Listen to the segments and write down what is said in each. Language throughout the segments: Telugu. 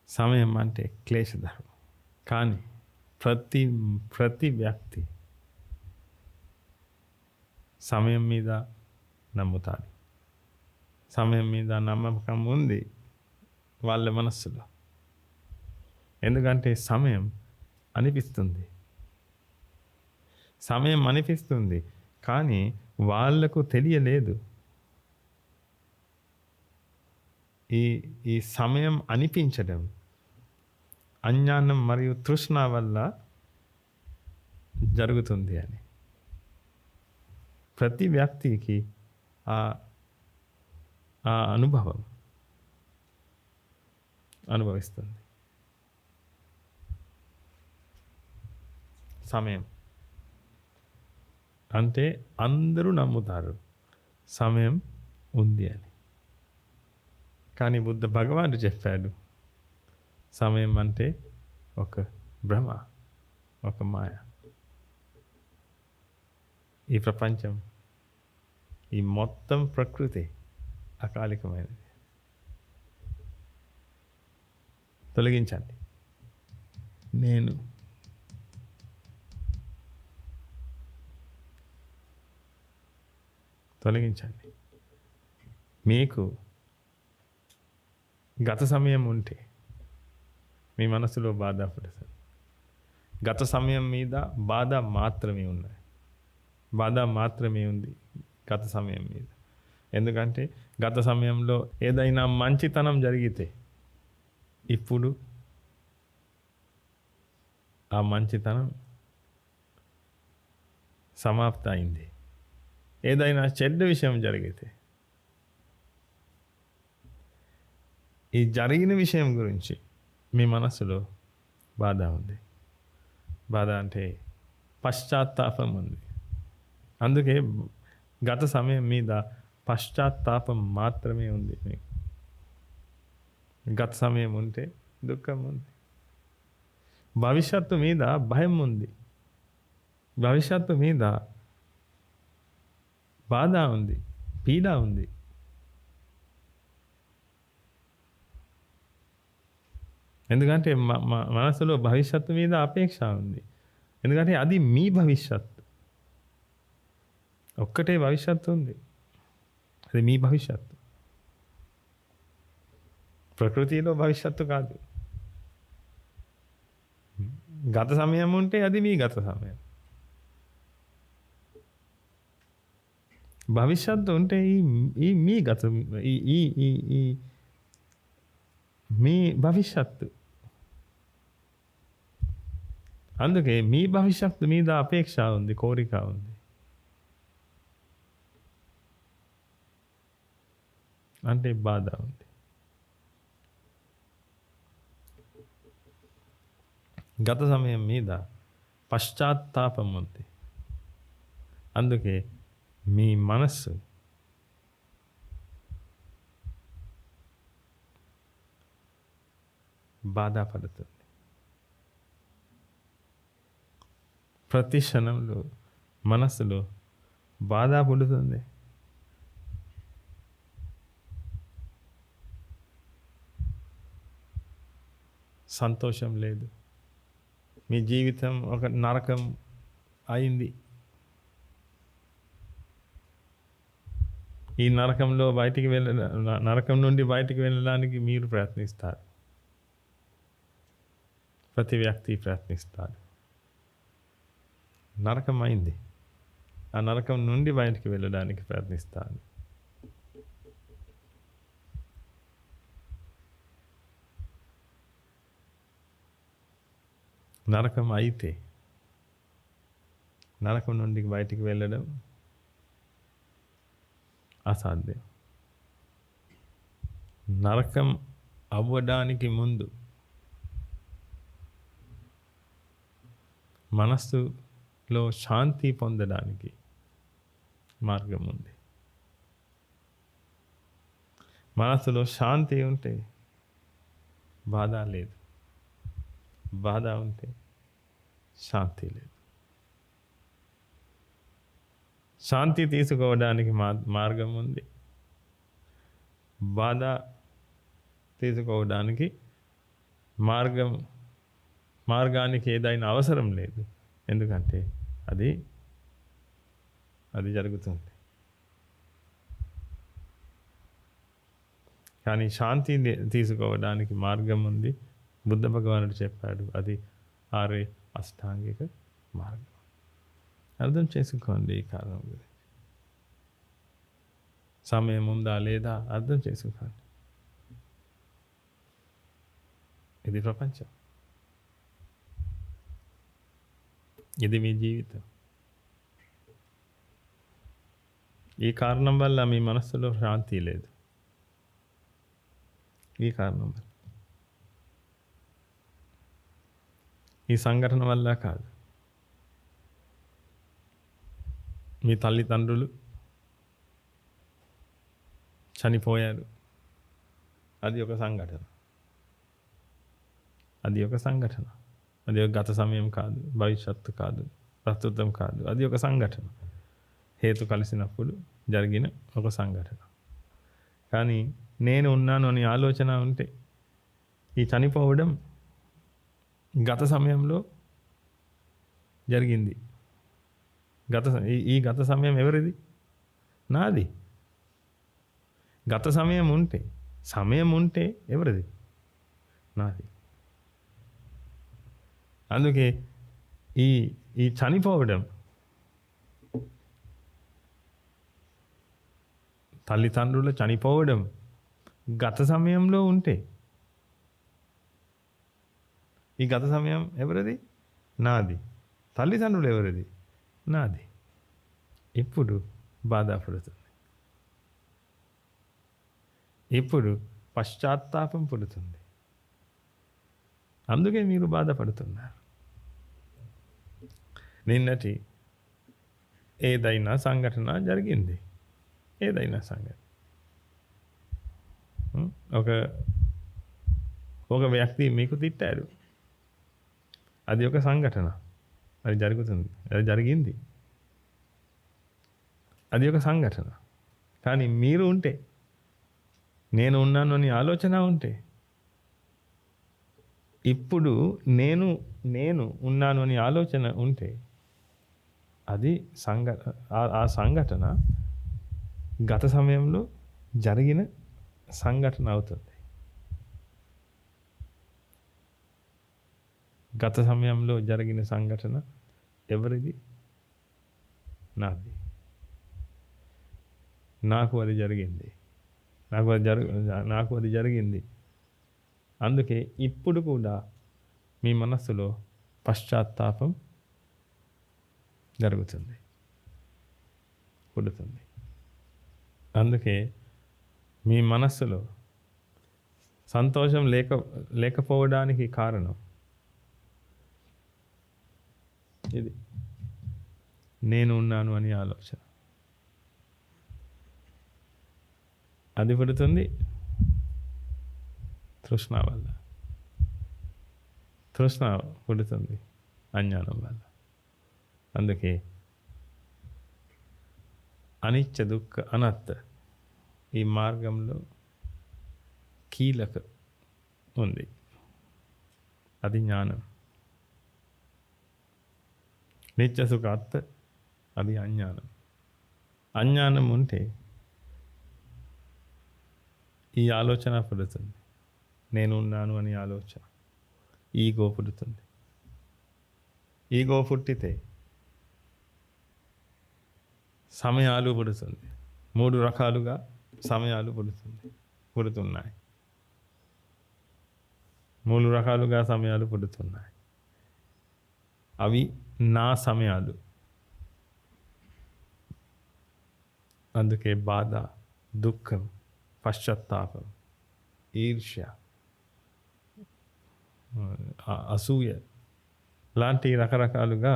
సమయం అంటే క్లేశధర్మం. కానీ ప్రతి ప్రతి వ్యక్తి సమయం మీద నమ్ముతాడు. సమయం మీద నమ్మకం ఉంది వాళ్ళ మనస్సులో. ఎందుకంటే సమయం అనిపిస్తుంది. సమయం అనిపిస్తుంది కానీ వాళ్లకు తెలియలేదు. ఈ సమయం అనిపించడం అజ్ఞానం మరియు తృష్ణ వల్ల జరుగుతుంది అని ప్రతి వ్యక్తికి ఆ అనుభవం అనుభవిస్తుంది. సమయం అంటే అందరూ నమ్ముతారు సమయం ఉంది అని. కానీ బుద్ధ భగవానుడు చెప్పాడు సమయం అంటే ఒక భ్రమ, ఒక మాయ. ఈ ప్రపంచం, ఈ మొత్తం ప్రకృతి అకాలికమైనది. తొలగించండి. నేను తొలగించండి. మీకు గత సమయం ఉంటే మీ మనసులో బాధ పడుతుంది. గత సమయం మీద బాధ మాత్రమే ఉన్నది. బాధ మాత్రమే ఉంది గత సమయం మీద. ఎందుకంటే గత సమయంలో ఏదైనా మంచితనం జరిగితే ఇప్పుడు ఆ మంచితనం సమాప్త అయింది. ఏదైనా చెడ్డ విషయం జరిగితే ఈ జరిగిన విషయం గురించి మీ మనసులో బాధ ఉంది. బాధ అంటే పశ్చాత్తాపం ఉంది. అందుకే గత సమయం మీద పశ్చాత్తాపం మాత్రమే ఉంది మీకు. గత సమయం ఉంటే దుఃఖం ఉంది. భవిష్యత్తు మీద భయం ఉంది. భవిష్యత్తు మీద బాధ ఉంది, పీడ ఉంది. ఎందుకంటే మనసులో భవిష్యత్తు మీద అపేక్ష ఉంది. ఎందుకంటే అది మీ భవిష్యత్తు. ఒక్కటే భవిష్యత్తు ఉంది, అది మీ భవిష్యత్తు. ప్రకృతిలో భవిష్యత్తు కాదు. గత సమయం ఉంటే అది మీ గత సమయం. భవిష్యత్తు ఉంటే ఈ మీ గత ఈ మీ భవిష్యత్తు. అందుకే మీ భవిష్యత్తు మీద అపేక్ష ఉంది, కోరిక ఉంది. అంటే బాధ ఉంది. గత సమయం మీద పశ్చాత్తాపం ఉంది. అందుకే మీ మనస్సు బాధపడుతుంది. ప్రతి క్షణంలో మనస్సులో బాధ పుడుతుంది. సంతోషం లేదు. మీ జీవితం ఒక నరకం అయింది. ఈ నరకం నుండి బయటికి వెళ్ళడానికి మీరు ప్రయత్నిస్తారు. ప్రతి వ్యక్తి ప్రయత్నిస్తాడు. నరకం అయింది. ఆ నరకం నుండి బయటికి వెళ్ళడానికి ప్రయత్నిస్తాడు. నరకం అయితే నరకం నుండి బయటికి వెళ్ళడం అసాధ్యం. నరకం అవ్వడానికి ముందు మనస్సులో శాంతి పొందడానికి మార్గం ఉంది. మనస్సులో శాంతి ఉంటే బాధ లేదు. బాధ ఉంటే శాంతి లేదు. శాంతి తీసుకోవడానికి మార్గం ఉంది. బాధ తీసుకోవడానికి మార్గానికి ఏదైనా అవసరం లేదు. ఎందుకంటే అది జరుగుతుంది. కానీ శాంతి తీసుకోవడానికి మార్గం ఉంది. బుద్ధ భగవానుడు చెప్పాడు, అది 6 అష్టాంగిక మార్గం. అర్థం చేసుకోండి ఈ కారణం గురించి. సమయం ఉందా లేదా అర్థం చేసుకోండి. ఇది ప్రపంచం, ఇది మీ జీవితం. ఈ కారణం వల్ల మీ మనస్సులో శాంతి లేదు. ఈ కారణం వల్ల, ఈ సంఘటన వల్ల కాదు. మీ తల్లిదండ్రులు చనిపోయారు, అది ఒక సంఘటన. అది ఒక గత సమయం కాదు, భవిష్యత్తు కాదు, ప్రస్తుతం కాదు. అది ఒక సంఘటన, హేతు కలిసినప్పుడు జరిగిన ఒక సంఘటన. కానీ నేను ఉన్నాను అని ఆలోచన ఉంటే, ఈ చనిపోవడం గత సమయంలో జరిగింది. ఈ గత సమయం ఎవరిది? నాది. గత సమయం ఉంటే ఎవరిది? నాది. అందుకే ఈ చనిపోవడం, తల్లిదండ్రులు చనిపోవడం గత సమయంలో ఉంటే, ఈ గత సమయం ఎవరిది? నాది. తల్లిదండ్రులు ఎవరిది? నాది. ఇప్పుడు బాధపడుతుంది, ఇప్పుడు పశ్చాత్తాపం పుడుతుంది. అందుకే మీరు బాధపడుతున్నారు. నిన్నటి ఏదైనా సంఘటన జరిగింది, ఏదైనా సంఘటన, ఒక వ్యక్తి మీకు తిట్టాడు, అది ఒక సంఘటన, అది జరుగుతుంది, అది జరిగింది, అది ఒక సంఘటన. కానీ మీరు ఉంటే, నేను ఉన్నాను అని ఆలోచన ఉంటే, ఇప్పుడు నేను ఉన్నాను అని ఆలోచన ఉంటే, అది ఆ సంఘటన గత సమయంలో జరిగిన సంఘటన అవుతుంది. గత సమయంలో జరిగిన సంఘటన ఎవరిది? నాది. నాకు అది జరిగింది. అందుకే ఇప్పుడు కూడా మీ మనస్సులో పశ్చాత్తాపం జరుగుతుంది, పుడుతుంది. అందుకే మీ మనస్సులో సంతోషం లేకపోవడానికి కారణం ఇది, నేను ఉన్నాను అని ఆలోచన. అది పుడుతుంది తృష్ణ వల్ల. తృష్ణ పుడుతుంది అజ్ఞానం వల్ల. అందుకే అనిత్య దుఃఖ అనాత్మ ఈ మార్గంలో కీలక ఉంది. అది జ్ఞానం. నిత్య సుఖాత్మ అది అజ్ఞానం. అజ్ఞానం ఉంటే ఈ ఆలోచన పుడుతుంది, నేను ఉన్నాను అని ఆలోచన. ఈగో పుడుతుంది. ఈగో పుట్టితే సమయాలు పుడుతుంది. 3 రకాలుగా సమయాలు పుడుతున్నాయి. 3 రకాలుగా సమయాలు పుడుతున్నాయి. అవి నా సమయాలు. అందుకే బాధ, దుఃఖం, పశ్చాత్తాపం, ఈర్ష్య, అసూయ లాంటి రకరకాలుగా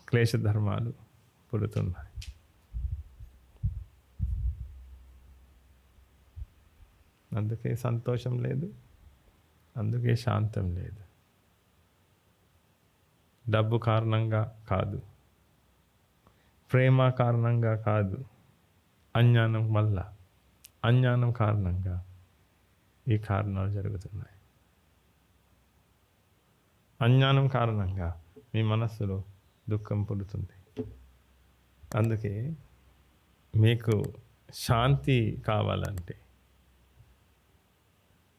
క్లేశ ధర్మాలు పుడుతున్నాయి. అందుకే సంతోషం లేదు, అందుకే శాంతం లేదు. డబ్బు కారణంగా కాదు, ప్రేమ కారణంగా కాదు, అజ్ఞానం వల్ల, అజ్ఞానం కారణంగా ఈ కారణాలు జరుగుతున్నాయి. అజ్ఞానం కారణంగా మీ మనస్సులో దుఃఖం పుడుతుంది. అందుకే మీకు శాంతి కావాలంటే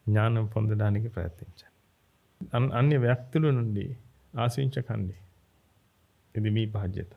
జ్ఞానం పొందడానికి ప్రయత్నించండి. అన్ని వ్యక్తుల నుండి ఆశించకండి. ఇది మీ బాధ్యత.